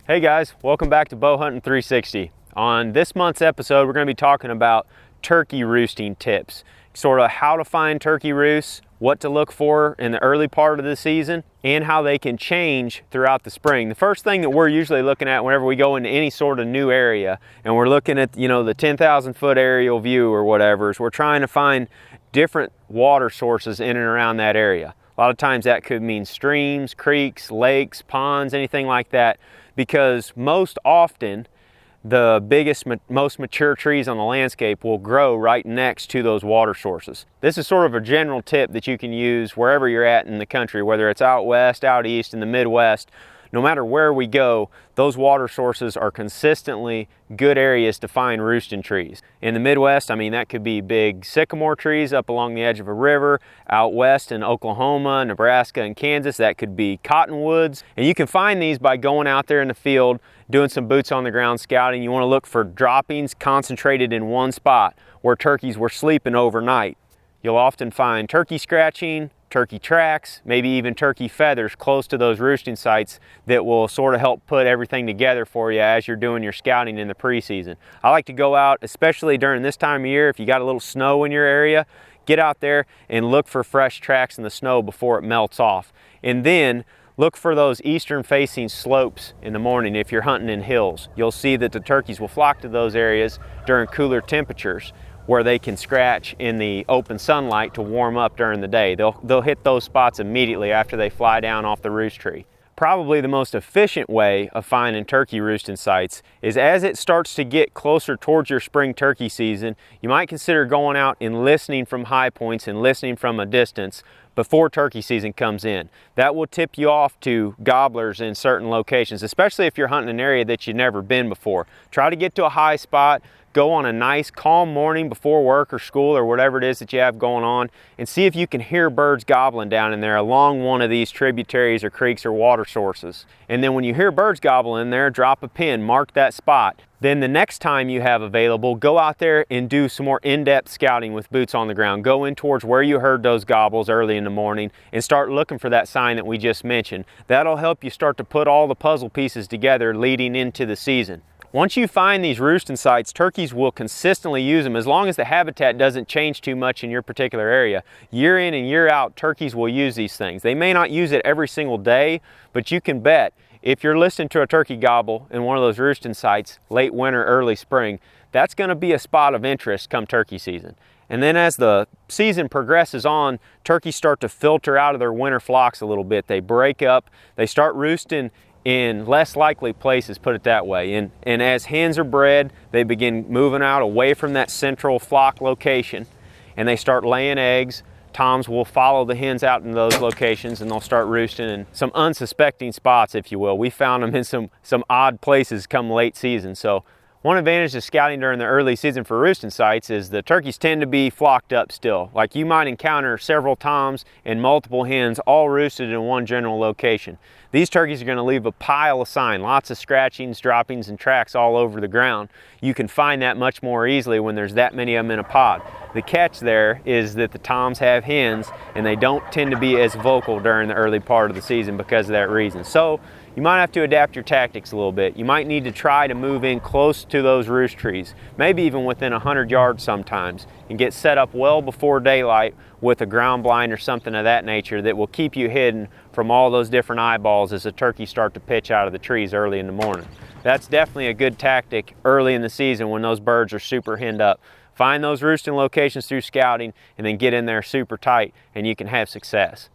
Hey guys, welcome back to Bow Hunting 360. On this month's episode, we're going to be talking about turkey roosting tips. Sort of how to find turkey roosts, what to look for in the early part of the season, and how they can change throughout the spring. The first thing that we're usually looking at whenever we go into any sort of new area, and we're looking at, the 10,000 foot aerial view or whatever, is we're trying to find different water sources in and around that area. A lot of times that could mean streams, creeks, lakes, ponds, anything like that, because most often the biggest, most mature trees on the landscape will grow right next to those water sources. This is sort of a general tip that you can use wherever you're at in the country, whether it's out west, out east, in the Midwest. No matter where we go, those water sources are consistently good areas to find roosting trees. In the Midwest, that could be big sycamore trees up along the edge of a river. Out west in Oklahoma, Nebraska, and Kansas, that could be cottonwoods. And you can find these by going out there in the field, doing some boots on the ground scouting. You want to look for droppings concentrated in one spot where turkeys were sleeping overnight. You'll often find turkey scratching, turkey tracks, maybe even turkey feathers close to those roosting sites that will sort of help put everything together for you as you're doing your scouting in the preseason. I like to go out, especially during this time of year, if you got a little snow in your area, get out there and look for fresh tracks in the snow before it melts off. And then look for those eastern facing slopes in the morning if you're hunting in hills. You'll see that the turkeys will flock to those areas during cooler temperatures, where they can scratch in the open sunlight to warm up during the day. They'll hit those spots immediately after they fly down off the roost tree. Probably the most efficient way of finding turkey roosting sites is as it starts to get closer towards your spring turkey season, you might consider going out and listening from high points and listening from a distance before turkey season comes in. That will tip you off to gobblers in certain locations, especially if you're hunting an area that you've never been before. Try to get to a high spot, go on a nice calm morning before work or school or whatever it is that you have going on, and see if you can hear birds gobbling down in there along one of these tributaries or creeks or water sources. And then when you hear birds gobbling in there, drop a pin, mark that spot. Then the next time you have available, go out there and do some more in-depth scouting with boots on the ground. Go in towards where you heard those gobbles early in the morning and start looking for that sign that we just mentioned. That'll help you start to put all the puzzle pieces together leading into the season. Once you find these roosting sites, turkeys will consistently use them as long as the habitat doesn't change too much in your particular area. Year in and year out, turkeys will use these things. They may not use it every single day, but you can bet if you're listening to a turkey gobble in one of those roosting sites, late winter, early spring, that's going to be a spot of interest come turkey season. And then as the season progresses on, turkeys start to filter out of their winter flocks a little bit. They break up, they start roosting in less likely places, put it that way. And as hens are bred, they begin moving out away from that central flock location, and they start laying eggs. Toms will follow the hens out in those locations, and they'll start roosting in some unsuspecting spots, if you will. We found them in some odd places come late season. So one advantage of scouting during the early season for roosting sites is the turkeys tend to be flocked up still. Like you might encounter several toms and multiple hens all roosted in one general location. These turkeys are going to leave a pile of sign, lots of scratchings, droppings, and tracks all over the ground. You can find that much more easily when there's that many of them in a pod. The catch there is that the toms have hens, and they don't tend to be as vocal during the early part of the season because of that reason. So you might have to adapt your tactics a little bit. You might need to try to move in close to those roost trees, maybe even within 100 yards sometimes, and get set up well before daylight with a ground blind or something of that nature that will keep you hidden from all those different eyeballs as the turkeys start to pitch out of the trees early in the morning. That's definitely a good tactic early in the season when those birds are super henned up. Find those roosting locations through scouting and then get in there super tight, and you can have success.